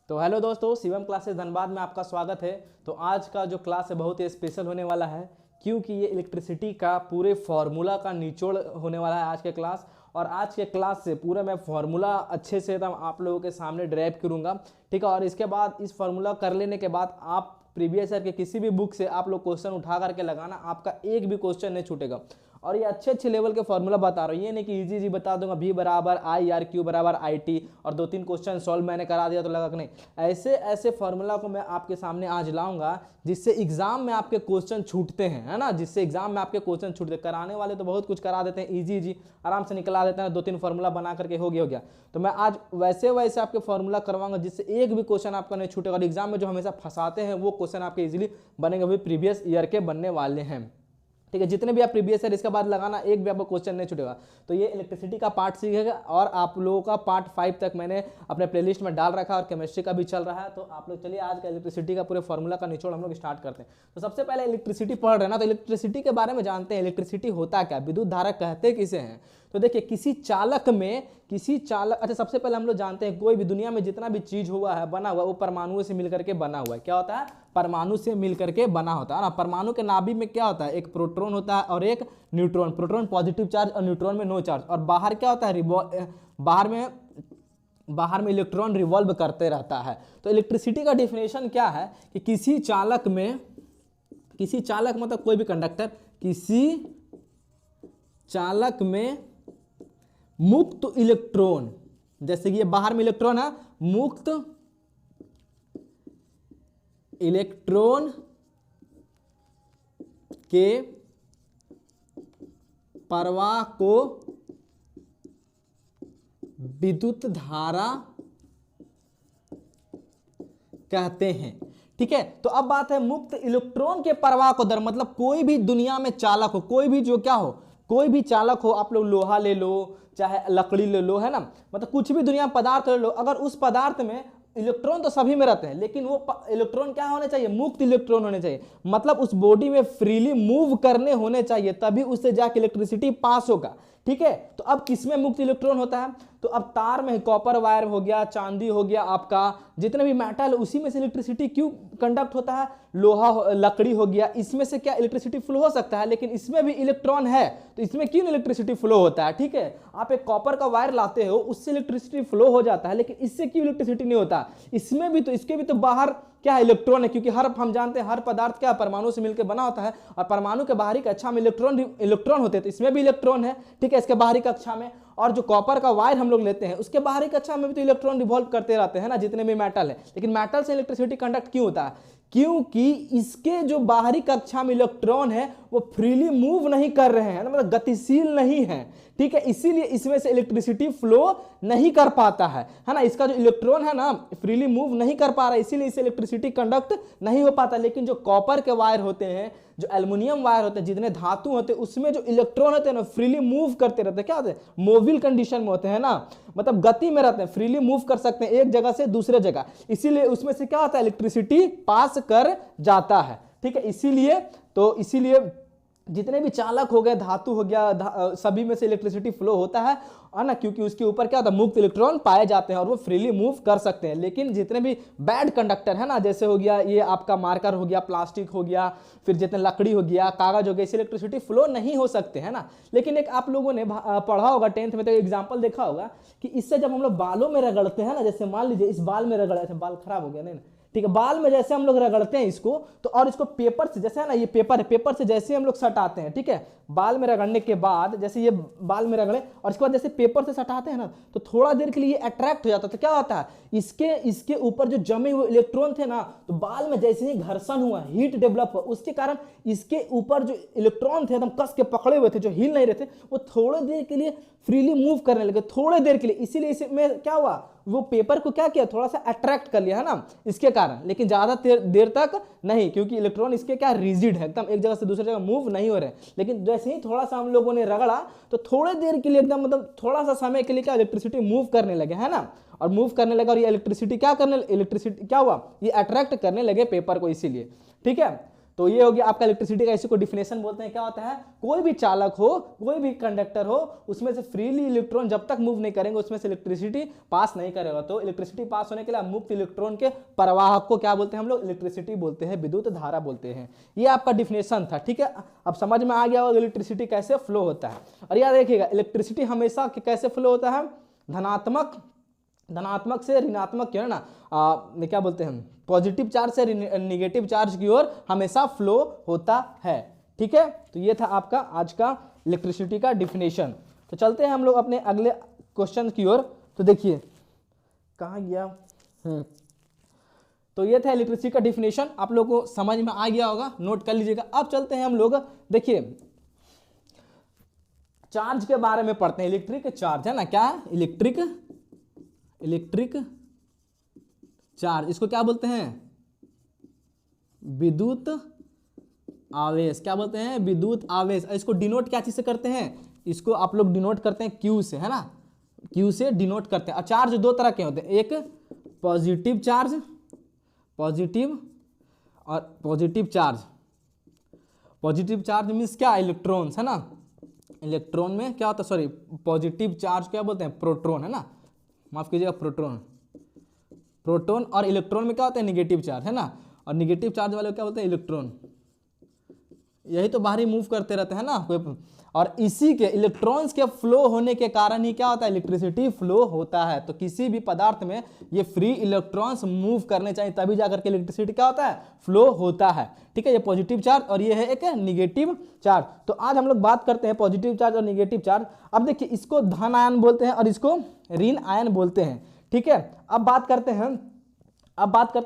तो हेलो दोस्तों, शिवम क्लासेस धनबाद में आपका स्वागत है। तो आज का जो क्लास है बहुत ही स्पेशल होने वाला है, क्योंकि ये इलेक्ट्रिसिटी का पूरे फार्मूला का निचोड़ होने वाला है आज के क्लास। और आज के क्लास से पूरा मैं फार्मूला अच्छे से एकदम आप लोगों के सामने ड्राइव करूंगा, ठीक है। और इसके बाद इस फार्मूला कर लेने के बाद आप प्रीवियस ईयर के किसी भी बुक से आप लोग क्वेश्चन उठा करके लगाना, आपका एक भी क्वेश्चन नहीं छूटेगा। और ये अच्छे अच्छे लेवल के फॉर्मूला बता रहा हूँ, ये नहीं कि इजी बता दूंगा V बराबर आई आर क्यू बराबर आई टी और 2-3 क्वेश्चन सॉल्व मैंने करा दिया तो लगा कि नहीं। ऐसे ऐसे फॉर्मूला को मैं आपके सामने आज लाऊंगा जिससे एग्जाम में आपके क्वेश्चन छूटते हैं, है ना, जिससे एग्जाम में आपके क्वेश्चन छूटते। कराने वाले तो बहुत कुछ करा देते हैं, इजी आराम से निकला देते हैं, 2-3 फॉर्मूला बना करके हो गया। तो मैं आज वैसे वैसे आपके फॉर्मूला करवाऊंगा जिससे एक भी क्वेश्चन आपका नहीं छूटेगा। और एग्जाम में जो हमेशा फंसाते हैं वो क्वेश्चन आपके इजीली बनेंगे, वही प्रीवियस ईयर के बनने वाले हैं, ठीक है। जितने भी आप प्रीवियस ईयर इसके बाद लगाना, एक भी आपको क्वेश्चन नहीं छूटेगा। तो ये इलेक्ट्रिसिटी का पार्ट सीखेगा और आप लोगों का पार्ट 5 तक मैंने अपने प्लेलिस्ट में डाल रखा है और केमिस्ट्री का भी चल रहा है। तो आप लोग चलिए आज का इलेक्ट्रिसिटी का पूरे फॉर्मूला का निचोड़ हम लोग स्टार्ट करते हैं। तो सबसे पहले इलेक्ट्रिसिटी पढ़ रहे हैं ना, तो इलेक्ट्रिसिटी के बारे में जानते हैं। इलेक्ट्रिसिटी होता क्या, विद्युत धारा कहते किसे हैं। तो देखिए किसी चालक, अच्छा सबसे पहले हम लोग जानते हैं कोई भी दुनिया में जितना भी चीज हुआ है, बना हुआ, वो परमाणुओं से मिलकर के बना हुआ है। क्या होता है, परमाणु से मिलकर के बना होता है ना। परमाणु के नाभि में क्या होता है, एक प्रोटॉन होता है और एक न्यूट्रॉन। प्रोटॉन पॉजिटिव चार्ज और न्यूट्रॉन में नो चार्ज। और बाहर क्या होता है, बाहर में इलेक्ट्रॉन रिवॉल्व करते रहता है। तो इलेक्ट्रिसिटी का डेफिनेशन क्या है कि किसी चालक मतलब कोई भी कंडक्टर, किसी चालक में मुक्त इलेक्ट्रॉन, जैसे कि ये बाहर में इलेक्ट्रॉन है, मुक्त इलेक्ट्रॉन के प्रवाह को विद्युत धारा कहते हैं, ठीक है। तो अब बात है मुक्त इलेक्ट्रॉन के प्रवाह को दर, मतलब कोई भी दुनिया में चालक हो, कोई भी जो क्या हो, कोई भी चालक हो, आप लोग लोहा ले लो चाहे लकड़ी ले लो, है ना, मतलब कुछ भी दुनिया में पदार्थ ले लो, अगर उस पदार्थ में इलेक्ट्रॉन तो सभी में रहते हैं, लेकिन वो इलेक्ट्रॉन क्या होने चाहिए, मुक्त इलेक्ट्रॉन होने चाहिए। मतलब उस बॉडी में फ्रीली मूव करने होने चाहिए, तभी उससे जाके इलेक्ट्रिसिटी पास होगा, ठीक है। तो अब किसमें मुक्त इलेक्ट्रॉन होता है, तो अब तार में कॉपर वायर हो गया, चांदी हो गया, आपका जितने भी मेटल, उसी में से इलेक्ट्रिसिटी क्यों कंडक्ट होता है। लोहा, लकड़ी हो गया, इसमें से क्या इलेक्ट्रिसिटी फ्लो हो सकता है, लेकिन इसमें भी इलेक्ट्रॉन है, तो इसमें क्यों इलेक्ट्रिसिटी फ्लो होता है, ठीक है। आप एक कॉपर का वायर लाते हो, उससे इलेक्ट्रिसिटी फ्लो हो जाता है, लेकिन इससे क्यों इलेक्ट्रिसिटी नहीं होता। इसमें भी तो, इसके भी तो बाहर क्या है, इलेक्ट्रॉन है, क्योंकि हम जानते हैं हर पदार्थ क्या परमाणु से मिलकर बना होता है, और परमाणु के बाहरी कक्षा में इलेक्ट्रॉन होते हैं, तो इसमें भी इलेक्ट्रॉन है, ठीक है, इसके बाहरी कक्षा में। और जो कॉपर का वायर हम लोग लेते हैं, उसके बाहरी कक्षा में भी तो इलेक्ट्रॉन रिवॉल्व करते रहते हैं ना, जितने भी मेटल है। लेकिन मेटल से इलेक्ट्रिसिटी कंडक्ट क्यों होता है, क्योंकि इसके जो बाहरी कक्षा में इलेक्ट्रॉन है वो फ्रीली मूव नहीं कर रहे हैं, मतलब गतिशील नहीं है, ठीक है, इसीलिए इसमें से इलेक्ट्रिसिटी फ्लो नहीं कर पाता है ना। इसका जो इलेक्ट्रॉन है ना फ्रीली मूव नहीं कर पा रहा है, इसीलिए इसे इलेक्ट्रिसिटी कंडक्ट नहीं हो पाता। लेकिन जो कॉपर के वायर होते हैं, जो एल्युमिनियम वायर होते हैं, जितने धातु होते हैं, उसमें जो इलेक्ट्रॉन होते हैं ना फ्रीली मूव करते रहते हैं। क्या होते हैं, मोबिल कंडीशन में होते हैं ना, मतलब गति में रहते हैं, फ्रीली मूव कर सकते हैं एक जगह से दूसरे जगह, इसीलिए उसमें से क्या होता है, इलेक्ट्रिसिटी पास कर जाता है, ठीक है। इसीलिए जितने भी चालक हो गए, धातु हो गया, सभी में से इलेक्ट्रिसिटी फ्लो होता है ना, क्योंकि उसके ऊपर क्या होता है, मुक्त इलेक्ट्रॉन पाए जाते हैं और वो फ्रीली मूव कर सकते हैं। लेकिन जितने भी बैड कंडक्टर है ना, जैसे हो गया ये आपका मार्कर हो गया, प्लास्टिक हो गया, फिर जितने लकड़ी हो गया, कागज हो गया, इससे इलेक्ट्रिसिटी फ्लो नहीं हो सकते, है ना। लेकिन एक आप लोगों ने पढ़ा होगा 10th में, तो एग्जाम्पल देखा होगा कि इससे जब हम लोग बालों में रगड़ते हैं ना, जैसे मान लीजिए इस बाल में रगड़े थे, बाल खराब हो गया नहीं, ठीक है, बाल में जैसे हम लोग रगड़ते हैं इसको, तो और इसको पेपर से, जैसे है ना ये पेपर है, पेपर से जैसे हम लोग सटाते हैं, ठीक है, बाल में रगड़ने के बाद जैसे ये बाल में रगड़े और इसके बाद जैसे पेपर से सटाते हैं ना, तो थोड़ा देर के लिए ये अट्रैक्ट हो जाता है। तो क्या होता है, इसके ऊपर जो जमे हुए इलेक्ट्रॉन थे ना, तो बाल में जैसे ही घर्षण हुआ, हीट डेवलप हुआ, उसके कारण इसके ऊपर जो इलेक्ट्रॉन थे एकदम कस के पकड़े हुए थे, जो हिल नहीं रहे थे, वो थोड़ी देर के लिए फ्रीली मूव करने लगे, थोड़े देर के लिए। इसीलिए इसमें क्या हुआ, वो पेपर को क्या किया, थोड़ा सा अट्रैक्ट कर लिया, है ना, इसके कारण। लेकिन ज्यादा देर तक नहीं, क्योंकि इलेक्ट्रॉन इसके क्या रिजिड है, एकदम एक जगह से दूसरी जगह मूव नहीं हो रहे। लेकिन जैसे ही थोड़ा सा हम लोगों ने रगड़ा, तो थोड़े देर के लिए एकदम, मतलब थोड़ा सा समय के लिए क्या इलेक्ट्रिसिटी मूव करने लगे, है ना, और मूव करने लगा। और ये इलेक्ट्रिसिटी क्या हुआ, ये अट्रैक्ट करने लगे पेपर को, इसीलिए, ठीक है। तो ये हो गया आपका इलेक्ट्रिसिटी का, इसी को डिफिनेशन बोलते हैं। क्या होता है, कोई भी चालक हो, कोई भी कंडक्टर हो, उसमें से फ्रीली इलेक्ट्रॉन जब तक मूव नहीं करेंगे उसमें से इलेक्ट्रिसिटी पास नहीं करेगा। तो इलेक्ट्रिसिटी पास होने के लिए मुक्त इलेक्ट्रॉन के प्रवाह को क्या बोलते हैं हम लोग, इलेक्ट्रिसिटी बोलते हैं, विद्युत धारा बोलते हैं। ये आपका डिफिनेशन था, ठीक है। अब समझ में आ गया होगा इलेक्ट्रिसिटी कैसे फ्लो होता है। और याद रखिएगा इलेक्ट्रिसिटी हमेशा कैसे फ्लो होता है, धनात्मक से ऋणात्मक की, है ना, क्या बोलते हैं, पॉजिटिव चार्ज से निगेटिव चार्ज की ओर हमेशा फ्लो होता है, ठीक है। तो ये था आपका आज का इलेक्ट्रिसिटी का डिफिनेशन। तो चलते हैं हम लोग अपने अगले क्वेश्चन की ओर। तो देखिए कहाँ गया, तो ये था इलेक्ट्रिसिटी का डिफिनेशन, आप लोगों को समझ में आ गया होगा, नोट कर लीजिएगा। अब चलते हैं हम लोग, देखिए चार्ज के बारे में पढ़ते हैं। इलेक्ट्रिक चार्ज है ना, क्या है, इलेक्ट्रिक चार्ज, इसको क्या बोलते हैं, विद्युत आवेश। क्या बोलते हैं, विद्युत आवेश। इसको डिनोट क्या चीज से करते हैं, इसको आप लोग डिनोट करते हैं क्यू से, है ना, क्यू से डिनोट करते हैं। और चार्ज दो तरह के होते हैं, एक positive charge, positive charge. Positive charge means क्या, इलेक्ट्रॉन्स, है ना, इलेक्ट्रॉन में क्या होता है, सॉरी पॉजिटिव चार्ज क्या बोलते हैं, प्रोटॉन, है ना, माफ कीजिएगा, प्रोटॉन। और इलेक्ट्रॉन में क्या होता है, निगेटिव चार्ज, है ना, और निगेटिव चार्ज वाले क्या बोलते हैं, इलेक्ट्रॉन। यही तो बाहर ही मूव करते रहते हैं ना कोई, और इसी के इलेक्ट्रॉन्स के फ्लो होने के कारण ही क्या होता है, इलेक्ट्रिसिटी फ्लो होता है। तो किसी भी पदार्थ में ये फ्री इलेक्ट्रॉन्स मूव करने चाहिए, तभी जाकर के इलेक्ट्रिसिटी क्या होता है, फ्लो होता है, ठीक है। ये पॉजिटिव चार्ज और ये है एक निगेटिव चार्ज। तो आज हम लोग बात करते हैं पॉजिटिव चार्ज और निगेटिव चार्ज। अब देखिए इसको धन आयन बोलते हैं और इसको ऋण आयन बोलते हैं, ठीक है। अब बात करते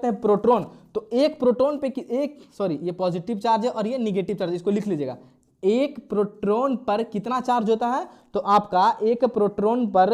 हैं प्रोटॉन। तो एक प्रोटॉन पे ये पॉजिटिव चार्ज है और ये निगेटिव चार्ज, इसको लिख लीजिएगा। एक प्रोटॉन पर कितना चार्ज होता है, तो आपका एक प्रोटॉन पर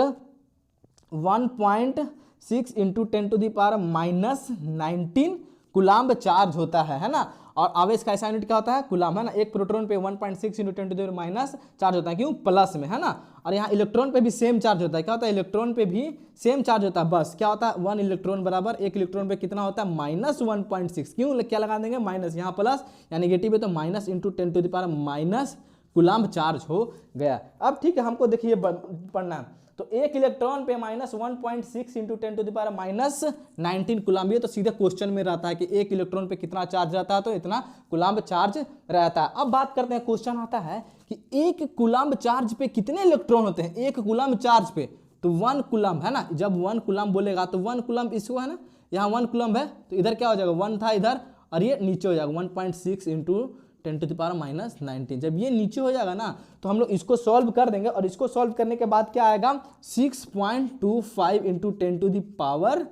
1.6 इंटू 10⁻⁻19 कूलाम्ब चार्ज होता है ना। और आवेश का ऐसा यूनिट क्या होता है, कूलाम्ब, है ना। एक प्रोटॉन पे 1.6 इंटू 10⁻⁻⁻ चार्ज होता है, क्यों, प्लस में, है ना। और यहाँ इलेक्ट्रॉन पे भी सेम चार्ज होता है, क्या होता है, इलेक्ट्रॉन पे भी सेम चार्ज होता है, बस क्या होता है, 1 इलेक्ट्रॉन बराबर एक इलेक्ट्रॉन पे कितना होता है, -1.6। क्यों, क्या लगा देंगे, माइनस, यहाँ प्लस, या नेगेटिव है तो माइनस इंटू 10⁻⁻⁻ कूलाम्ब चार्ज हो गया। अब ठीक है, हमको देखिए पढ़ना है। तो एक इलेक्ट्रॉन पे -1.6 इंटू 10⁻⁻19 कूलाम्ब, ये तो सीधे क्वेश्चन में रहता है कि एक इलेक्ट्रॉन पे कितना चार्ज रहता है, तो इतना कूलाम्ब चार्ज रहता है। अब बात करते हैं, क्वेश्चन आता है कि एक कूलाम्ब चार्ज पे कितने इलेक्ट्रॉन होते हैं, एक कूलाम्ब चार्ज पे, तो 1 कूलाम्ब, है ना। जब 1 कूलाम्ब बोलेगा तो 1 कूलाम्ब इसको, है ना, यहाँ 1 कूलाम्ब है तो इधर क्या हो जाएगा, 1 था इधर, और ये नीचे हो जाएगा 1.6 इंटू 10⁻⁻19। जब ये नीचे हो जाएगा ना, तो हम लोग इसको सॉल्व कर देंगे, और इसको सॉल्व करने के बाद क्या आएगा, 6.25 इंटू 18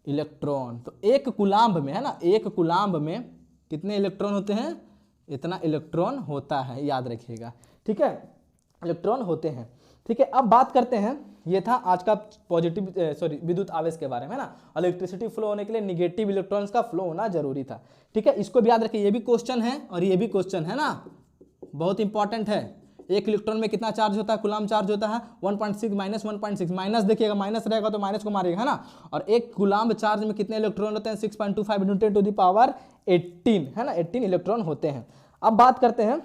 इलेक्ट्रॉन। तो एक कूलाम्ब में, है ना, एक कूलाम्ब में कितने इलेक्ट्रॉन होते हैं, इतना इलेक्ट्रॉन होता है, याद रखिएगा, ठीक है, इलेक्ट्रॉन होते हैं, ठीक है। अब बात करते हैं, ये था आज का विद्युत आवेश के बारे में, ना। इलेक्ट्रिसिटी फ्लो होने के लिए निगेटिव इलेक्ट्रॉन्स का फ्लो होना जरूरी था, ठीक है। इसको भी याद रखिए, ये भी क्वेश्चन है और ये भी क्वेश्चन है ना, बहुत इंपॉर्टेंट है। एक इलेक्ट्रॉन में कितना चार्ज होता है, कूलाम्ब चार्ज होता है 1.6 माइनस 1.6, माइनस देखिएगा, माइनस रहेगा तो माइनस को मारेगा, है ना। और एक कूलाम्ब चार्ज में कितने इलेक्ट्रॉन होते हैं, 6.25 इंटू 10⁻18, है ना, 18 इलेक्ट्रॉन होते हैं। अब बात करते हैं,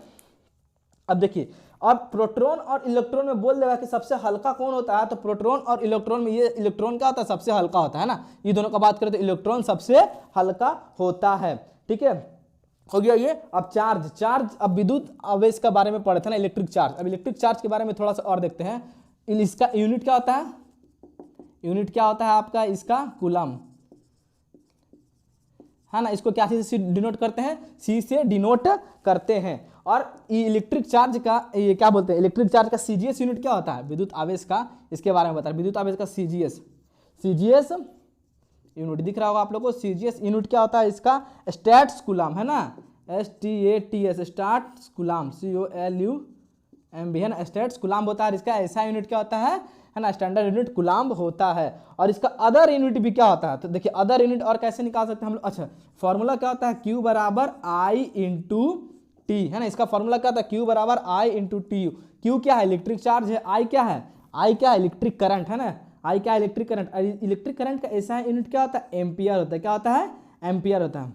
अब देखिए, अब प्रोटॉन और इलेक्ट्रॉन में बोल देगा कि सबसे हल्का कौन होता है, तो प्रोटॉन और इलेक्ट्रॉन में ये इलेक्ट्रॉन क्या होता है, सबसे हल्का होता है ना। ये दोनों का बात करें तो इलेक्ट्रॉन सबसे हल्का होता है, ठीक है, हो गया ये। अब चार्ज अब विद्युत आवेश के बारे में पढ़े थे ना, इलेक्ट्रिक चार्ज। अब इलेक्ट्रिक चार्ज के बारे में थोड़ा सा और देखते हैं। इसका यूनिट क्या होता है, यूनिट क्या होता है आपका, इसका कूलाम्ब, है ना। इसको क्या से डिनोट करते हैं, सी से डिनोट करते हैं। और इलेक्ट्रिक चार्ज का ये क्या बोलते हैं, इलेक्ट्रिक चार्ज का सीजीएस यूनिट क्या होता है, विद्युत आवेश का, इसके बारे में बता रहे। विद्युत आवेश का सीजीएस यूनिट दिख रहा होगा आप लोगों को। सीजीएस यूनिट क्या होता है इसका, स्टैट्स कूलाम्ब, है ना, STATS स्टार्ट कूलाम्ब, COLUMB, है ना, स्टैट्स कूलाम्ब होता है। इसका ऐसा यूनिट क्या होता है ना, स्टैंडर्ड यूनिट कूलाम्ब होता है। और इसका अदर यूनिट भी क्या होता है, तो देखिए अदर यूनिट और कैसे निकाल सकते हैं हम लोग। अच्छा, फॉर्मूला क्या होता है, Q बराबर I इंटू टी, है ना। इसका फॉर्मूला क्या होता है, Q बराबर I इंटू टी। Q क्या है, इलेक्ट्रिक चार्ज है, I क्या है, इलेक्ट्रिक करंट, है ना। आई क्या है इलेक्ट्रिक करंट, इलेक्ट्रिक करंट का ऐसा यूनिट क्या होता है एम्पियर होता है, क्या होता है एम्पियर होता है,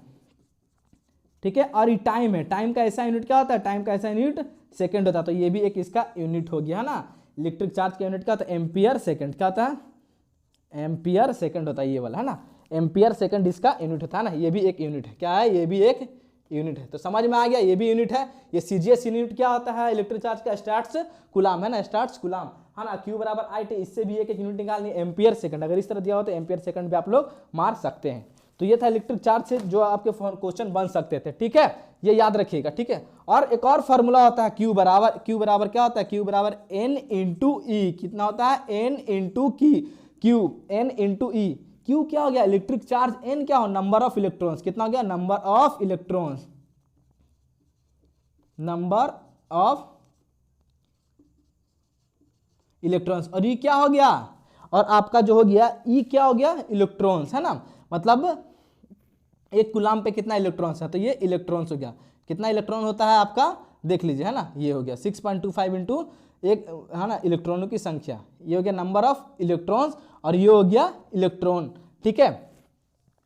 ठीक है। और ये टाइम है, टाइम का ऐसा यूनिट क्या होता है, टाइम का ऐसा यूनिट सेकंड होता है, तो ये भी एक इसका यूनिट हो गया है ना। इलेक्ट्रिक चार्ज का यूनिट क्या होता है एम्पियर सेकंड, क्या होता है एम्पियर सेकंड होता है ये वाला है ना, एम्पियर सेकंड इसका यूनिट होता है ना, ये भी एक यूनिट है, क्या है ये भी एक यूनिट है। तो समझ में आ गया, ये भी यूनिट है। ये सीजीएस यूनिट क्या होता है इलेक्ट्रिक चार्ज का, स्टार्ट्स कूलाम है ना, स्टार्ट्स कूलाम है ना, Q बराबर I T, इससे भी एक यूनिट निकालनी है एम्पियर सेकंड, अगर इस तरह दिया हो तो एम्पियर सेकंड भी आप लोग मार सकते हैं। तो ये था इलेक्ट्रिक चार्ज से जो आपके क्वेश्चन बन सकते थे, ठीक है, ये याद रखिएगा, ठीक है। और एक और फॉर्मूला होता है Q बराबर क्या होता है, Q बराबर N इंटू ई, कितना होता है N इंटू की Q, N इंटू ई। Q क्या हो गया इलेक्ट्रिक चार्ज, N क्या हो नंबर ऑफ इलेक्ट्रॉन्स, कितना हो गया number of electrons, number of electrons, और ये क्या हो गया, और आपका जो हो गया ई क्या हो गया इलेक्ट्रॉन्स है ना, मतलब एक कूलाम पे कितना इलेक्ट्रॉन्स है, तो ये इलेक्ट्रॉन्स हो गया, कितना इलेक्ट्रॉन होता है आपका देख लीजिए है ना, ये हो गया 6.25 इंटू एक है ना इलेक्ट्रॉनों की संख्या, ये हो गया नंबर ऑफ इलेक्ट्रॉन्स, और ये हो गया इलेक्ट्रॉन, ठीक है।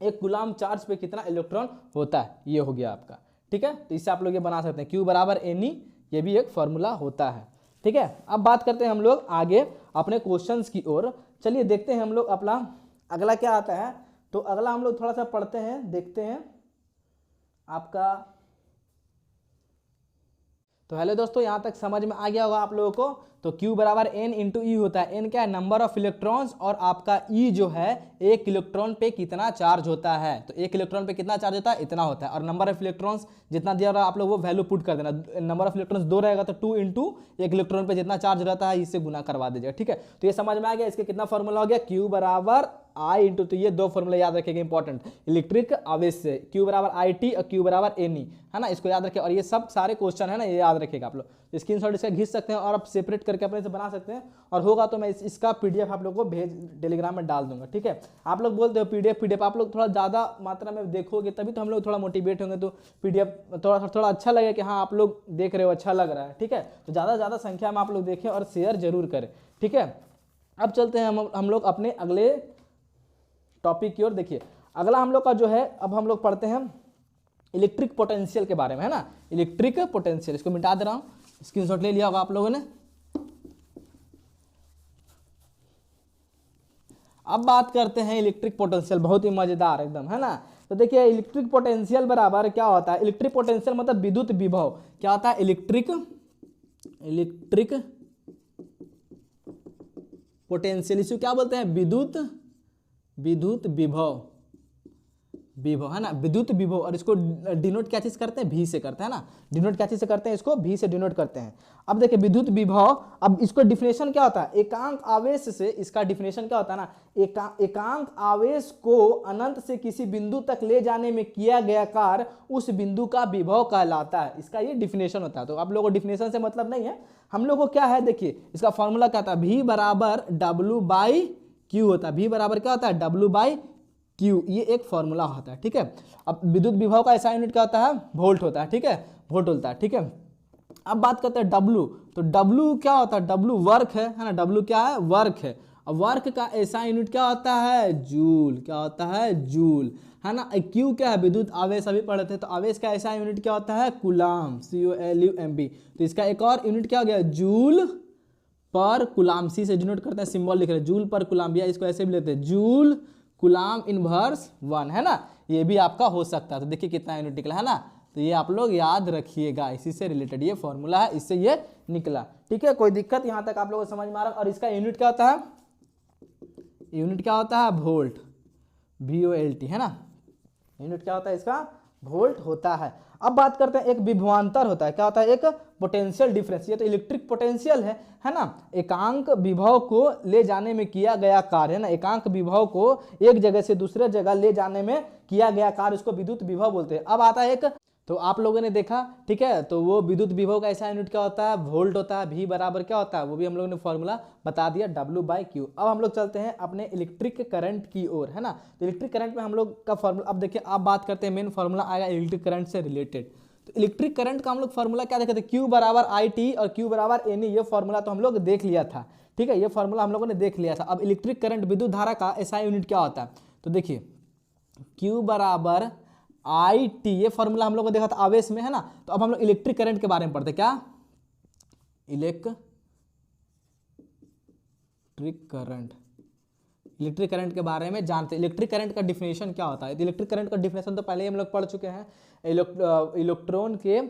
एक कूलाम चार्ज पे कितना इलेक्ट्रॉन होता है, ये हो गया आपका, ठीक है। तो इससे आप लोग ये बना सकते हैं Q बराबर NE, ये भी एक फॉर्मूला होता है, ठीक है। अब बात करते हैं हम लोग आगे अपने क्वेश्चंस की ओर, चलिए देखते हैं हम लोग अपना अगला क्या आता है। तो अगला हम लोग थोड़ा सा पढ़ते हैं, देखते हैं आपका। तो हेलो दोस्तों, यहाँ तक समझ में आ गया होगा आप लोगों को। तो Q बराबर N इंटू ई होता है, N क्या है नंबर ऑफ इलेक्ट्रॉन्स, और आपका E जो है एक इलेक्ट्रॉन पे कितना चार्ज होता है, तो एक इलेक्ट्रॉन पे कितना चार्ज होता है इतना होता है, और नंबर ऑफ इलेक्ट्रॉन्स जितना दिया रहा आप लोग वो वैल्यू पुट कर देना, नंबर ऑफ इलेक्ट्रॉन्स 2 रहेगा तो 2 इंटू एक इलेक्ट्रॉन पे जितना चार्ज रहता है इससे गुना करवा दीजिएगा, ठीक है। तो ये समझ में आ गया, इसके कितना फॉर्मूला हो गया Q बराबर I इंटू, तो ये 2 फॉर्मूला याद रखेगा इंपॉर्टेंट, इलेक्ट्रिक आवेश से Q बराबर IT और Q बराबर NE है ना, इसको याद रखें। और ये सब सारे क्वेश्चन है ना, ये याद रखेगा आप लोग, स्क्रीनशॉट इसका खींच सकते हैं और आप सेपरेट करके अपने से बना सकते हैं, और होगा तो मैं इसका PDF आप लोग को टेलीग्राम में डाल दूंगा, ठीक है। आप लोग बोलते हो PDF आप लोग थोड़ा ज़्यादा मात्रा में देखोगे तभी तो हम लोग थोड़ा मोटिवेट होंगे, तो PDF थोड़ा अच्छा लगे कि हाँ आप लोग देख रहे हो, अच्छा लग रहा है, ठीक है। तो ज़्यादा संख्या में आप लोग देखें और शेयर जरूर करें, ठीक है। अब चलते हैं हम लोग अपने अगले टॉपिक की ओर। देखिए अगला हम लोग का जो है, अब हम लोग पढ़ते हैं इलेक्ट्रिक पोटेंशियल के बारे में है ना, इलेक्ट्रिक पोटेंशियल, इसको मिटा दे रहा हूं, स्क्रीनशॉट ले लिया होगा आप लोगों ने। अब बात करते हैं इलेक्ट्रिक पोटेंशियल, बहुत ही मजेदार एकदम है ना। तो देखिए इलेक्ट्रिक पोटेंशियल बराबर क्या होता है, इलेक्ट्रिक पोटेंशियल मतलब विद्युत विभव, क्या होता है इलेक्ट्रिक पोटेंशियल, इसको क्या बोलते हैं विद्युत विभव है ना, विद्युत विभव। और इसको डिनोट क्या चीज करते हैं, V से करते हैं ना, डिनोट क्या चीज से करते हैं, इसको V से डिनोट करते हैं। अब देखिए विद्युत विभव, अब इसको डिफिनेशन क्या होता है, एकांक आवेश से, इसका डिफिनेशन क्या होता है ना, एकांक आवेश को अनंत से किसी बिंदु तक ले जाने में किया गया कार्य उस बिंदु का विभव कहलाता है, इसका ये डिफिनेशन होता है। तो आप लोगों को डिफिनेशन से मतलब नहीं है, हम लोग को क्या है, देखिए इसका फॉर्मूला क्या था, V बराबर W/Q होता है, V बराबर क्या होता है W/Q, ये एक फॉर्मूला होता है, ठीक है। अब विद्युत विभव का ऐसा यूनिट क्या होता है, वोल्ट होता है, ठीक है, वोल्ट होता है, ठीक है। अब बात करते हैं W, तो W क्या होता है, W वर्क है ना, W क्या है वर्क है। अब वर्क का ऐसा यूनिट क्या होता है जूल, क्या होता है जूल है ना। Q क्या है विद्युत आवेश, अभी पढ़े थे, तो आवेश का ऐसा यूनिट क्या होता है कूलाम, COLUMB। तो इसका एक और यूनिट क्या हो गया जूल पर कूलाम, C से डिनोट करते हैं, सिंबल लिख रहे हैं जूल पर कूलाम, या इसको ऐसे भी लेते हैं जूल कूलाम इनवर्स 1 है ना, ये भी आपका हो सकता है। तो देखिए कितना यूनिट निकला है ना, तो ये आप लोग याद रखिएगा, इसी से रिलेटेड ये फॉर्मूला है, इससे ये निकला, ठीक है। कोई दिक्कत यहाँ तक आप लोगों को समझ में आ रहा है। और इसका यूनिट क्या होता है, यूनिट क्या होता है वोल्ट, VOLT है ना, यूनिट क्या होता है इसका वोल्ट होता है। अब बात करते हैं एक विभवांतर होता है, क्या होता है एक पोटेंशियल डिफरेंस, ये तो इलेक्ट्रिक पोटेंशियल है ना, एकांक विभव को ले जाने में किया गया कार्य है ना, एकांक विभव को एक जगह से दूसरे जगह ले जाने में किया गया कार्य, उसको विद्युत विभव बोलते हैं। अब आता है एक, तो आप लोगों ने देखा, ठीक है, तो वो विद्युत विभव का ऐसा यूनिट क्या होता है वोल्ट होता है, V बराबर क्या होता है वो भी हम लोगों ने फॉर्मूला बता दिया W/Q। अब हम लोग चलते हैं अपने इलेक्ट्रिक करंट की ओर है ना। तो इलेक्ट्रिक करंट में हम लोग का फॉर्मूला, अब देखिए आप बात करते हैं मेन फॉर्मूला आएगा इलेक्ट्रिक करंट से रिलेटेड। तो इलेक्ट्रिक करंट का हम लोग फॉर्मूला क्या देखे थे, Q बराबर IT और Q बराबर NE, ये फॉर्मूला तो हम लोग देख लिया था, ठीक है, ये फॉर्मूला हम लोगों ने देख लिया था। अब इलेक्ट्रिक करंट विद्युत धारा का एसआई यूनिट क्या होता है, तो देखिए Q बराबर आई टी, ये फॉर्मूला हम लोग को देखा था आवेश में, है ना। तो अब हम लोग इलेक्ट्रिक करंट के बारे में पढ़ते, क्या इलेक्ट्रिक करंट के बारे में जानते। इलेक्ट्रिक करंट का डिफिनेशन क्या होता है, इलेक्ट्रिक करंट का डिफिनेशन तो पहले ही हम लोग पढ़ चुके हैं। इलेक्ट्रॉन के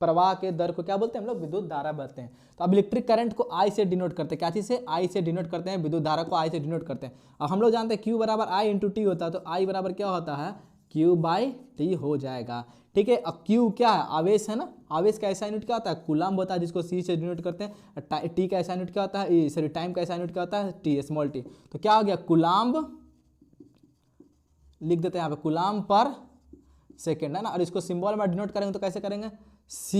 प्रवाह के दर को क्या बोलते हैं हम लोग, विद्युत धारा बोलते हैं। तो अब इलेक्ट्रिक करंट को आई से डिनोट करते हैं, क्या चीज से, आई से डिनोट करते हैं, विद्युत धारा को आई से डिनोट करते हैं। अब हम लोग जानते हैं Q बराबर आई इंटू टी होता है, तो आई बराबर क्या होता है, Q बाई टी हो जाएगा। ठीक है, अब Q क्या है, आवेश है ना, आवेश का ऐसा यूनिट क्या होता है, कूलम्ब होता है, जिसको C से डिनोट करते हैं। टी का ऐसा यूनिट क्या होता है, सॉरी टाइम का ऐसा यूनिट क्या होता है, टी, स्मॉल टी। तो क्या हो गया, कूलम्ब लिख देते हैं यहाँ पे, कूलम्ब पर सेकेंड, है ना। और इसको सिंबल में डिनोट करेंगे तो कैसे करेंगे, C,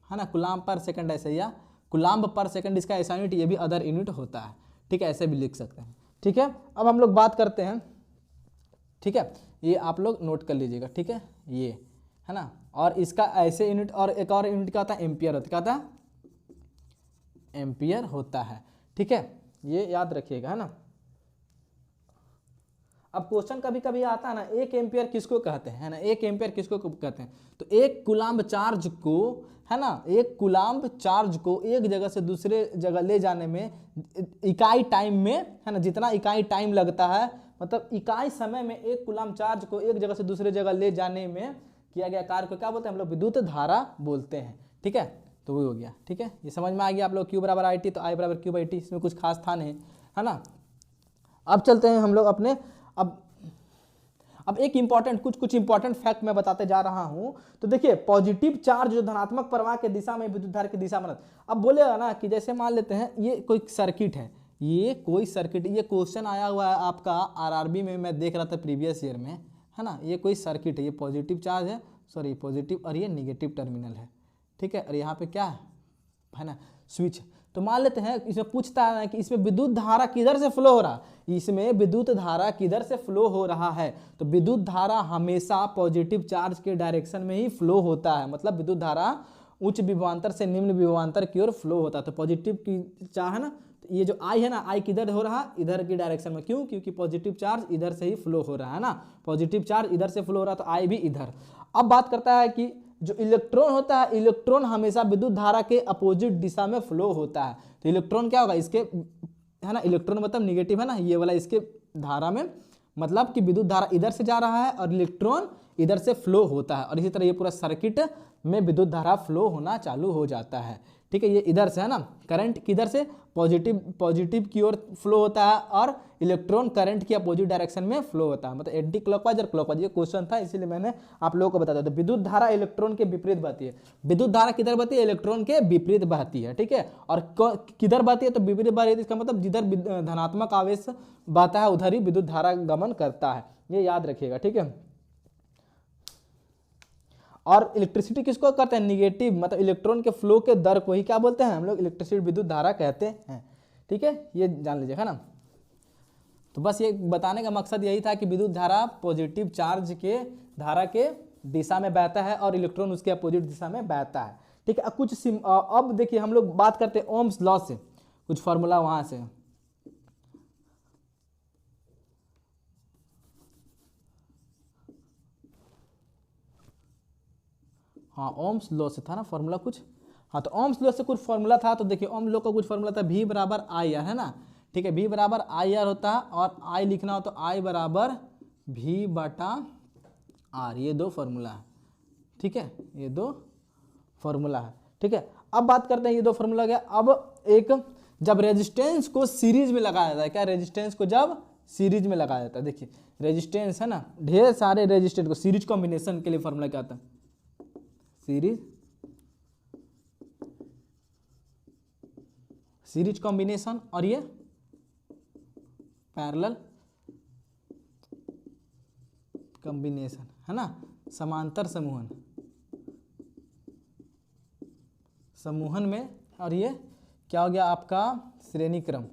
है ना, कूलम्ब पर सेकंड, ऐसे या कूलम्ब पर सेकंड, इसका ऐसा यूनिट, ये भी अदर यूनिट होता है। ठीक है, ऐसे भी लिख सकते हैं। ठीक है, अब हम लोग बात करते हैं, ठीक है, ये आप लोग नोट कर लीजिएगा, ठीक है, ये है ना। और इसका ऐसे यूनिट, और एक और यूनिट क्या होता है, एम्पियर होता है, क्या होता है, एम्पियर होता है। ठीक है, ये याद रखिएगा, है ना। अब क्वेश्चन कभी कभी आता है ना, एक एम्पियर किसको कहते हैं, है ना, एक एम्पियर किसको कहते हैं, तो एक कूलम्ब चार्ज को, है ना, एक कूलम्ब चार्ज को एक जगह से दूसरे जगह ले जाने में इकाई टाइम में, है ना, जितना इकाई टाइम लगता है, मतलब इकाई समय में एक कूलम्ब चार्ज को एक जगह से दूसरे जगह ले जाने में किया गया कार्य को क्या बोलते हैं हम लोग, विद्युत धारा बोलते हैं। ठीक है, तो वो हो गया। ठीक है, ये समझ में आ गया आप लोग, Q बराबर आई टी, तो आई बराबर Q बाई टी, इसमें कुछ खास था नहीं, है ना। अब चलते हैं हम लोग अपने, अब एक इंपॉर्टेंट कुछ इंपॉर्टेंट फैक्ट मैं बताते जा रहा हूं। तो देखिए, पॉजिटिव चार्ज जो धनात्मक प्रवाह के दिशा में विद्युत धारा की दिशा में, अब बोलेगा ना कि जैसे मान लेते हैं ये कोई सर्किट है, ये कोई सर्किट, ये क्वेश्चन आया हुआ है आपका आरआरबी में, मैं देख रहा था प्रीवियस ईयर में, है ना। ये कोई सर्किट है, ये पॉजिटिव चार्ज है, सॉरी पॉजिटिव, और ये निगेटिव टर्मिनल है। ठीक है, और यहाँ पे क्या है ना, स्विच। तो मान लेते हैं इसमें पूछता है कि इसमें विद्युत धारा किधर से फ्लो हो रहा है, इसमें विद्युत धारा किधर से फ्लो हो रहा है, तो विद्युत धारा हमेशा पॉजिटिव चार्ज के डायरेक्शन में ही फ्लो होता है। मतलब विद्युत धारा उच्च विभवांतर से निम्न विभवांतर की ओर फ्लो होता है। तो पॉजिटिव की चाह है ना, तो ये जो आई है ना, आई किधर हो रहा है, इधर की डायरेक्शन में, क्यों, क्योंकि पॉजिटिव चार्ज इधर से ही फ्लो हो रहा है ना, पॉजिटिव चार्ज इधर से फ्लो हो रहा है, तो आई भी इधर। अब बात करता है कि जो इलेक्ट्रॉन होता है, इलेक्ट्रॉन हमेशा विद्युत धारा के अपोजिट दिशा में फ्लो होता है। तो इलेक्ट्रॉन क्या होगा, इसके, है ना, इलेक्ट्रॉन मतलब निगेटिव है ना, ये वाला इसके धारा में, मतलब कि विद्युत धारा इधर से जा रहा है और इलेक्ट्रॉन इधर से फ्लो होता है, और इसी तरह ये पूरा सर्किट में विद्युत धारा फ्लो होना चालू हो जाता है। ठीक है, ये इधर से है ना, करंट किधर से, पॉजिटिव की ओर फ्लो होता है, और इलेक्ट्रॉन करंट की अपोजिट डायरेक्शन में फ्लो होता है, मतलब एंटी क्लॉकवाइज और क्लॉकवाइज। ये क्वेश्चन था, इसीलिए मैंने आप लोगों को बता दिया। तो विद्युत धारा इलेक्ट्रॉन के विपरीत बहती है, विद्युत धारा किधर बहती है, इलेक्ट्रॉन के विपरीत बहती है। ठीक है, और किधर बहती है, तो विपरीत बह रही है, इसका मतलब जिधर धनात्मक आवेश बहता है उधर ही विद्युत धारा गमन करता है, ये याद रखिएगा। ठीक है, और इलेक्ट्रिसिटी किसको कहते हैं, निगेटिव, मतलब इलेक्ट्रॉन के फ्लो के दर को ही क्या बोलते हैं हम लोग, इलेक्ट्रिसिटी विद्युत धारा कहते हैं। ठीक है, ये जान लीजिएगा ना। तो बस ये बताने का मकसद यही था कि विद्युत धारा पॉजिटिव चार्ज के धारा के दिशा में बहता है और इलेक्ट्रॉन उसके अपोजिट दिशा में बहता है। ठीक है, अब देखिए हम लोग बात करते हैं ओम्स लॉ से, कुछ फॉर्मूला वहां से। हाँ, ओम्स लॉ से था ना फॉर्मूला कुछ, हाँ, तो ओम्स लॉ से कुछ फॉर्मूला था। तो देखिए ओम लॉ का कुछ फॉर्मूला था, V बराबर आई आर, है ना। ठीक है, V बराबर आई आर होता है, और I लिखना हो तो I बराबर V बटा R, ये दो फॉर्मूला है। ठीक है, ये दो फॉर्मूला है। ठीक है, अब बात करते हैं, ये दो फॉर्मूला गया। अब एक, जब रेजिस्टेंस को सीरीज में लगाया जाता है, क्या, रेजिस्टेंस को जब सीरीज में लगाया जाता है, देखिए रेजिस्टेंस है ना, ढेर सारे रेजिस्टेंस को सीरीज कॉम्बिनेशन के लिए फॉर्मूला क्या आता है, सीरीज कॉम्बिनेशन, और ये पैरेलल कॉम्बिनेशन, है ना, समांतर समूहन में, और ये क्या हो गया आपका, श्रेणी क्रम।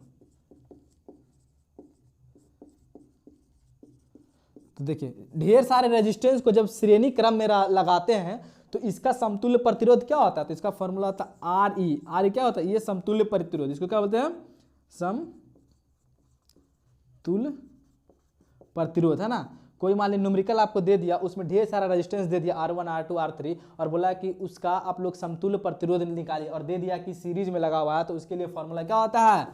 तो देखिए ढेर सारे रेजिस्टेंस को जब श्रेणी क्रम में लगाते हैं तो इसका समतुल्य प्रतिरोध क्या होता है, तो इसका फॉर्मूला होता है आर ई। आर क्या होता है, ये समतुल्य प्रतिरोध, इसको क्या बोलते हैं, समतुल्य प्रतिरोध, है ना। कोई मान लीजिए न्यूमेरिकल आपको दे दिया, उसमें ढेर सारा रेजिस्टेंस दे दिया R1 R2 R3 और बोला कि उसका आप लोग समतुल्य प्रतिरोध निकालिए, और दे दिया कि सीरीज में लगा हुआ है, तो उसके लिए फॉर्मूला क्या होता है,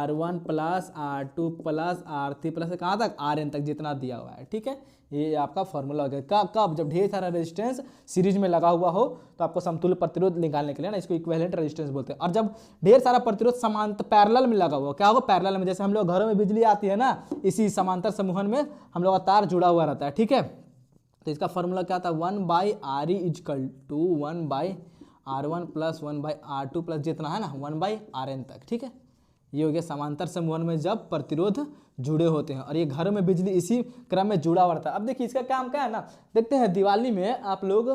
R1 plus R2 plus R3 plus कहाँ तक Rn तक जितना दिया हुआ है, ठीक है। ये आपका फॉर्मूला हो गया। कब, जब ढेर सारा रेजिस्टेंस सीरीज में लगा हुआ हो तो आपको समतुल्य प्रतिरोध निकालने के लिए ना, इसको इक्विवेलेंट रेजिस्टेंस बोलते हैं। और जब ढेर सारा प्रतिरोध समांतर पैरेलल में लगा हुआ, क्या होगा, पैरेलल में, जैसे हम लोग घरों में बिजली आती है ना, इसी समांतर समूहन में हम लोग का तार जुड़ा हुआ रहता है, ठीक है। तो इसका फॉर्मूला क्या था, 1/Re is equal to 1/R1 plus 1/R2 plus जितना है ना 1/Rn तक, ठीक है। ये हो गया समांतर समूहन में जब प्रतिरोध जुड़े होते हैं, और ये घरों में बिजली इसी क्रम में जुड़ा हुआ रहता है। अब देखिए इसका काम क्या है ना, देखते हैं दिवाली में आप लोग,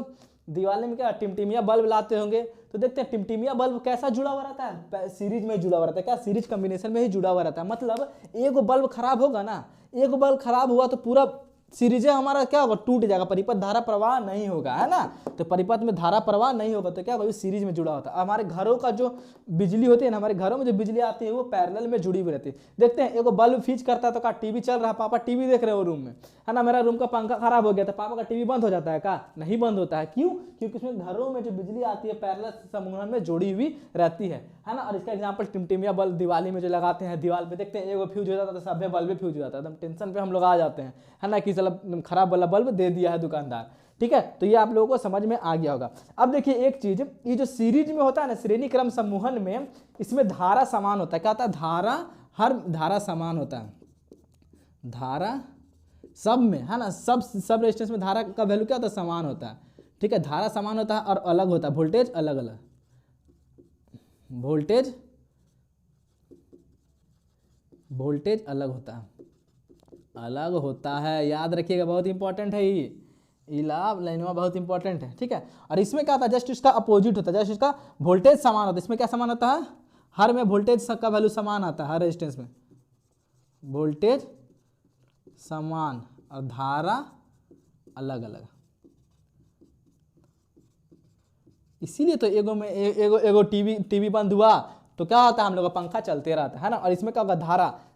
दिवाली में क्या टिमटिमिया बल्ब लाते होंगे, तो देखते हैं टिमटिमिया बल्ब कैसा जुड़ा हुआ रहता है, सीरीज में जुड़ा हुआ रहता है, क्या सीरीज कॉम्बिनेशन में ही जुड़ा हुआ रहता है। मतलब एक बल्ब खराब होगा ना, एक बल्ब खराब हुआ तो पूरा सीरीज हमारा क्या होगा, टूट जाएगा, परिपथ धारा प्रवाह नहीं होगा, है ना। तो परिपथ में धारा प्रवाह नहीं होगा तो क्या होगा, सीरीज में जुड़ा होता है। हमारे घरों का जो बिजली होती है ना, हमारे घरों में जो बिजली आती है वो पैरेलल में जुड़ी हुई रहती है। देखते हैं एगो बल्ब फीज करता है तो क्या टीवी चल रहा है, पापा टीवी देख रहे हो रूम में, है ना, मेरा रूम का पंखा खराब हो गया तो पापा का टीवी बंद हो जाता है, क्या नहीं बंद होता है, क्यों, क्योंकि उसमें घरों में जो बिजली आती है पैरेलल समूहन में जुड़ी हुई रहती है ना। और इसका एग्जाम्पल टिमटिमिया बल्ब दिवाली में जो लगाते हैं दीवार पे, देखते हैं एगो फ्यूज हो जाता है तो सभ्य बल्ब फ्यूज हो जाता है, एकदम टेंशन पे हम लोग आ जाते हैं, है ना, कि चलो खराब वाला बल्ब दे दिया है दुकानदार, ठीक है। तो ये आप लोगों को समझ में आ गया होगा। अब देखिए एक चीज, ये जो सीरीज में होता है ना, श्रेणी क्रम समूहन में, इसमें धारा समान होता है, क्या होता है, धारा, हर धारा समान होता है, धारा सब में, है ना, सब रेजिस्टेंस में धारा का वैल्यू क्या होता है, समान होता है, ठीक है। धारा समान होता है और अलग होता है, वोल्टेज अलग अलग, वोल्टेज अलग होता है, अलग होता है, याद रखिएगा, बहुत इंपॉर्टेंट है ये लाभ लाइनवा बहुत इंपॉर्टेंट है, ठीक है। और इसमें क्या होता है, जस्ट इसका अपोजिट होता है, जस्ट इसका वोल्टेज समान होता है। इसमें क्या समान होता है, हर में वोल्टेज का वैल्यू समान आता है, हर रेजिस्टेंस में वोल्टेज समान और धारा अलग अलग। इसीलिए तो एगो में एगो टीवी बंद हुआ तो क्या होता है, हम लोग का पंखा चलते रहता है ना। और इसमें क्या होगा,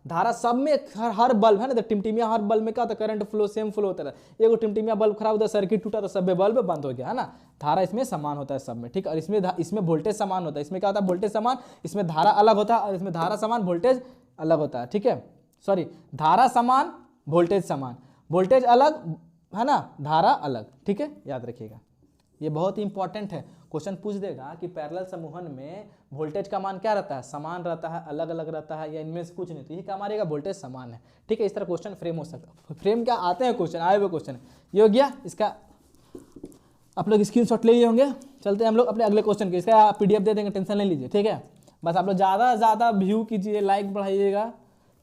धारा सब में, हर बल्ब है ना, तो टिमटिमिया हर बल्ब में क्या होता है, करंट फ्लो सेम फ्लो होता है। एगो टिमटिमिया बल्ब खराब होता है, सर्किट टूटा तो सब बल्ब बंद हो गया, है ना। धारा इसमें समान होता है सब में, ठीक। और इसमें वोल्टेज समान होता है, इसमें क्या होता है, वोल्टेज समान, इसमें धारा अलग होता है, और इसमें धारा समान वोल्टेज अलग होता है, ठीक है। सॉरी, धारा समान वोल्टेज समान, वोल्टेज अलग, है ना, धारा अलग, ठीक है, याद रखिएगा। ये बहुत इंपॉर्टेंट है, क्वेश्चन पूछ देगा कि पैरेलल समूहन में वोल्टेज का मान क्या रहता है, समान रहता है, अलग अलग रहता है, या इनमें से कुछ नहीं, तो ये क्या मारेगा, वोल्टेज समान है, ठीक है। इस तरह क्वेश्चन फ्रेम हो सकता है, फ्रेम क्या आते हैं क्वेश्चन, आए हुए क्वेश्चन। ये हो गया, इसका आप लोग स्क्रीनशॉट ले लिए होंगे। चलते हैं हम लोग अपने अगले क्वेश्चन के, इसका PDF दे देंगे, टेंशन नहीं लीजिए, ठीक है। बस आप लोग ज़्यादा से ज़्यादा व्यू कीजिए, लाइक बढ़ाइएगा,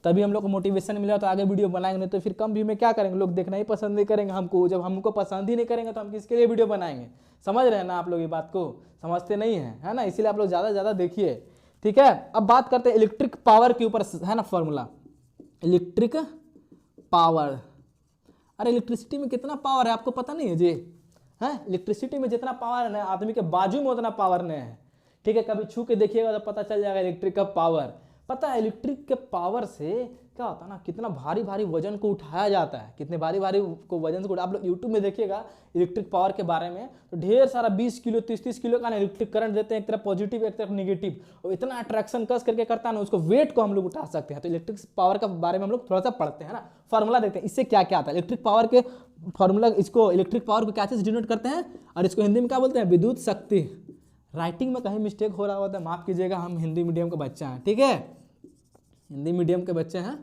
तभी हम लोग को मोटिवेशन मिलेगा तो आगे वीडियो बनाएंगे, नहीं तो फिर कम व्यू में क्या करेंगे, लोग देखना ही पसंद नहीं करेंगे हमको। जब हमको पसंद ही नहीं करेंगे तो हम किसके लिए वीडियो बनाएंगे, समझ रहे हैं ना आप लोग, ये बात को समझते नहीं हैं, है ना। इसीलिए आप लोग ज़्यादा से ज़्यादा देखिए, ठीक है। अब बात करते हैं इलेक्ट्रिक पावर के ऊपर, है ना, फॉर्मूला इलेक्ट्रिक पावर। अरे इलेक्ट्रिसिटी में कितना पावर है आपको पता नहीं है जी, है। इलेक्ट्रिसिटी में जितना पावर है आदमी के बाजू में उतना पावर नहीं है, ठीक है। कभी छू के देखिएगा तो पता चल जाएगा इलेक्ट्रिक का पावर। पता है इलेक्ट्रिक के पावर से क्या होता है ना, कितना भारी भारी वजन को उठाया जाता है, कितने भारी भारी को वजन को, आप लोग यूट्यूब में देखिएगा इलेक्ट्रिक पावर के बारे में, तो ढेर सारा 20 किलो 30 किलो का इलेक्ट्रिक करंट देते हैं, एक तरफ पॉजिटिव एक तरफ निगेटिव, और इतना अट्रैक्शन कस करके करता है ना, उसको वेट को हम लोग उठा सकते हैं। तो इलेक्ट्रिक पावर के बारे में हम लोग थोड़ा सा पढ़ते हैं ना, फॉर्मूला देखते हैं इससे क्या क्या आता है। इलेक्ट्रिक पावर के फॉर्मूला, इसको इलेक्ट्रिक पावर को क्या चीज डिनोट करते हैं, और इसको हिंदी में क्या बोलते हैं, विद्युत शक्ति। राइटिंग में कहीं मिस्टेक हो रहा होता है माफ कीजिएगा, हम हिंदी मीडियम के बच्चे हैं, ठीक है, हिंदी मीडियम के बच्चे हैं,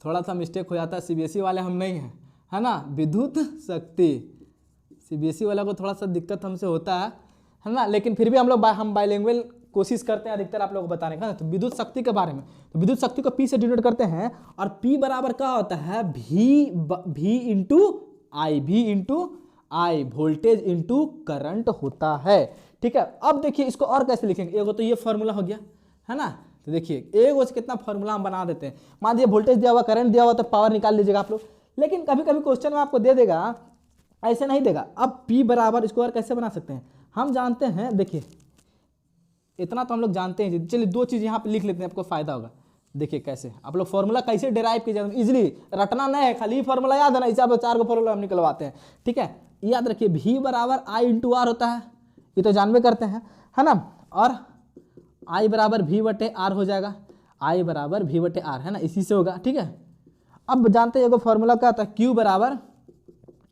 थोड़ा सा मिस्टेक हो जाता है, CBSE वाले हम नहीं हैं, है ना। विद्युत शक्ति, CBSE वाला को थोड़ा सा दिक्कत हमसे होता है ना, लेकिन फिर भी हम बाइलिंगुअल कोशिश करते हैं अधिकतर आप लोगों को बताने का। तो विद्युत शक्ति के बारे में, तो विद्युत शक्ति को P से डिनोट करते हैं, और P बराबर क्या होता है, V into I, voltage into current होता है, ठीक है। अब देखिए इसको और कैसे लिखेंगे, एगो तो ये फॉर्मूला हो गया, है ना। तो देखिए एगो से कितना फॉर्मूला हम बना देते हैं, मान लीजिए वोल्टेज दिया हुआ, करंट दिया हुआ, तो पावर निकाल लीजिएगा आप लोग। लेकिन कभी कभी क्वेश्चन में आपको दे देगा ऐसे नहीं देगा। अब P बराबर इसको और कैसे बना सकते हैं, हम जानते हैं, देखिए इतना तो हम लोग जानते हैं। चलिए दो चीज़ यहाँ पे लिख लेते हैं, आपको फायदा होगा। देखिए कैसे आप लोग फॉर्मूला कैसे डिराइव किया जाए, इजीली रटना नहीं है, खाली फॉर्मूला याद है ना, इसे आप 4 को फॉर्मूला हम निकलवाते हैं, ठीक है। याद रखिए V बराबर I इंटू आर होता है, ये तो जानबे करते हैं, है ना। और I बराबर V बटे आर हो जाएगा, I बराबर V बटे आर, है ना, इसी से होगा, ठीक है। अब जानते हैं एगो फॉर्मूला क्या होता है, Q बराबर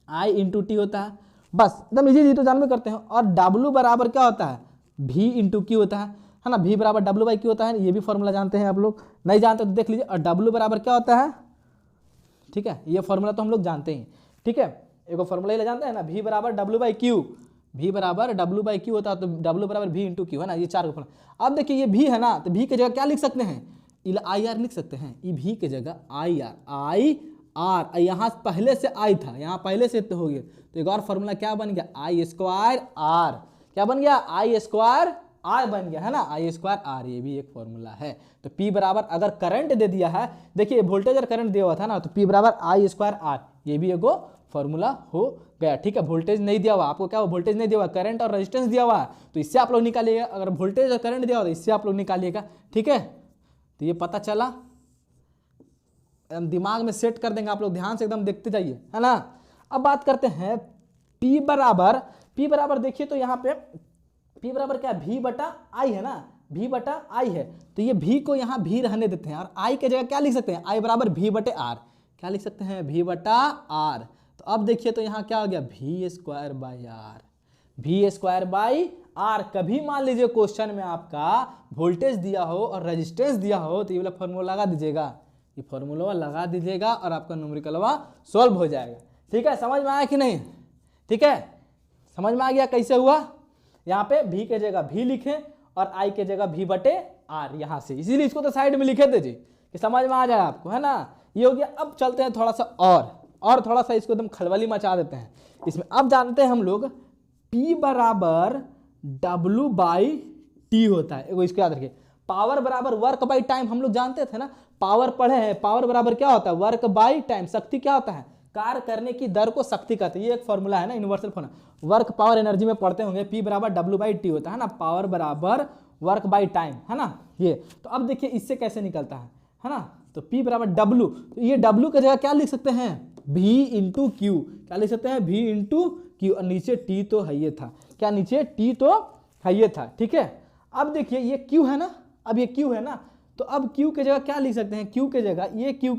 I इंटू टी होता है, बस एकदम इजी, तो जानबे करते हैं। और W बराबर क्या होता है, V इंटू क्यू होता है ना, V बराबर W बाई क्यू होता है, ये भी फॉर्मूला जानते हैं आप लोग, नहीं जानते तो देख लीजिए। और W बराबर क्या होता है, ठीक है, ये फॉर्मूला तो हम लोग जानते हैं, ठीक है। एक फॉर्मूला ये जानते हैं ना, V बराबर W बाई क्यू, V बराबर W बाई क्यू होता है, तो W बराबर V इंटू क्यू, है ना, ये 4 का फॉर्मूला। अब देखिए ये V है ना, तो V की जगह क्या लिख सकते हैं, आई आर लिख सकते हैं, ये V की जगह आई आर, यहाँ पहले से I था, यहाँ पहले से तो हो गया, तो एक और फॉर्मूला क्या बन गया, आई स्क्वायर आर, क्या बन गया, आई स्क्वायर आर बन गया, है ना, आई स्क्वायर आर, ये भी एक फॉर्मूला है। तो P बराबर अगर करंट दे दिया है, देखिए वोल्टेज और करंट दिया हुआ था ना, तो P बराबर आई स्क्वायर आर, ये भी एगो फॉर्मूला हो गया, ठीक है। वोल्टेज नहीं दिया हुआ आपको, क्या वोल्टेज नहीं दिया हुआ, करंट और रेजिस्टेंस दिया हुआ है, तो इससे आप लोग निकालिएगा। अगर वोल्टेज और करंट दिया हुआ तो इससे आप लोग निकालिएगा, ठीक है। तो ये पता चला, दिमाग में सेट कर देंगे आप लोग, ध्यान से एकदम देखते जाइए, है ना। अब बात करते हैं P बराबर देखिए तो यहाँ पे P बराबर क्या है, V बटा I है ना, V बटा I है, तो ये V को यहाँ V रहने देते हैं, और I के जगह क्या लिख सकते हैं, I बराबर V बटे R, क्या लिख सकते हैं, V बटा R। तो अब देखिए तो यहाँ क्या हो गया, V square by R, V square by R. कभी मान लीजिए क्वेश्चन में आपका वोल्टेज दिया हो और रेजिस्टेंस दिया हो, तो ये वाला फॉर्मूला लगा दीजिएगा, ये फॉर्मूला लगा दीजिएगा और आपका न्यूमेरिकलवा सॉल्व हो जाएगा, ठीक है। समझ में आया कि नहीं, ठीक है, समझ में आ गया कैसे हुआ। यहाँ पे V के जगह V लिखें और I के जगह V बटे R यहाँ से, इसीलिए इसको तो साइड में लिखे थे जी, कि समझ में आ जाए आपको, है ना। ये हो गया। अब चलते हैं थोड़ा सा और थोड़ा सा इसको एकदम खलबली मचा देते हैं इसमें। अब जानते हैं हम लोग P बराबर W बाई टी होता है, इसको याद रखिए। पावर बराबर वर्क बाई टाइम, हम लोग जानते थे ना, पावर पढ़े हैं, पावर बराबर क्या होता है, वर्क बाई टाइम। शक्ति क्या होता है, कार्य करने की दर को शक्ति कहते हैं, ये एक फॉर्मूला है ना, universal formula. Work power energy में पढ़ते होंगे, P बराबर W बाई टी होता है ना, पावर बराबर वर्क बाई टाइम, है ना ये। तो अब देखिए इससे कैसे निकलता है ना, तो P बराबर W, तो ये W की जगह क्या लिख सकते हैं, V इंटू क्यू, क्या लिख सकते हैं, V इंटू क्यू, और नीचे T तो है ये था, क्या नीचे T तो है ये था, ठीक है। अब देखिए ये Q है ना, अब ये Q है ना, तो अब Q के जगह क्या लिख सकते हैं, Q के जगह ये Q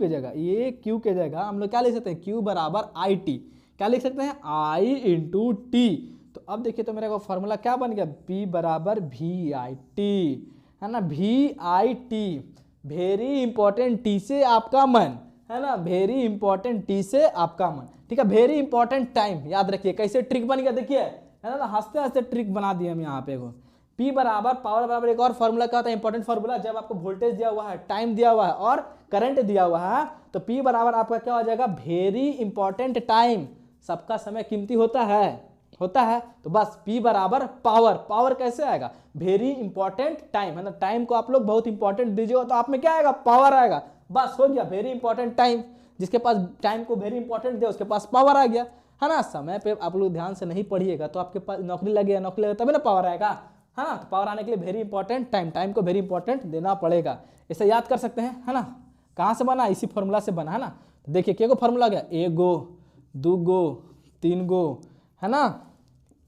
के जगह हम लोग क्या लिख सकते हैं, Q बराबर आई टी, क्या लिख सकते हैं, I इंटू टी। तो अब देखिए तो मेरा को फॉर्मूला क्या बन गया, P बराबर वी आई टी, है ना, V I T, very important, T से आपका मन, है ना, वेरी इंपॉर्टेंट, टी से आपका मन, ठीक है। वेरी इंपॉर्टेंट टाइम, याद रखिए कैसे ट्रिक बन गया, देखिए, है ना, हंसते हंसते ट्रिक बना दिए हम यहाँ पे को। P बराबर पावर बराबर एक और फॉर्मूला क्या होता है, इंपॉर्टेंट फॉर्मूला, जब आपको वोल्टेज दिया हुआ है, टाइम दिया हुआ है और करंट दिया हुआ है, तो P बराबर आपका क्या हो जाएगा, वेरी इंपॉर्टेंट टाइम। सबका समय कीमती होता है, तो बस P बराबर पावर कैसे आएगा, वेरी इंपॉर्टेंट टाइम, है ना, टाइम को आप लोग बहुत इंपॉर्टेंट दीजिएगा तो आप में क्या आएगा, पावर आएगा, बस हो गया, वेरी इंपॉर्टेंट टाइम। जिसके पास टाइम को वेरी इंपॉर्टेंट दिया उसके पास पावर आ गया, है ना। समय पे आप लोग ध्यान से नहीं पढ़िएगा तो आपके पास नौकरी लगेगा तभी ना पावर आएगा, है ना। तो पावर आने के लिए वेरी इंपॉर्टेंट टाइम को वेरी इंपॉर्टेंट देना पड़ेगा, इसे याद कर सकते हैं, है ना। कहाँ से बना, इसी फॉर्मूला से बना, है ना। तो देखिए क्या फॉर्मूला गया, 1 गो 2 गो 3 गो, है ना,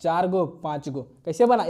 4 गो 5 गो, कैसे बना,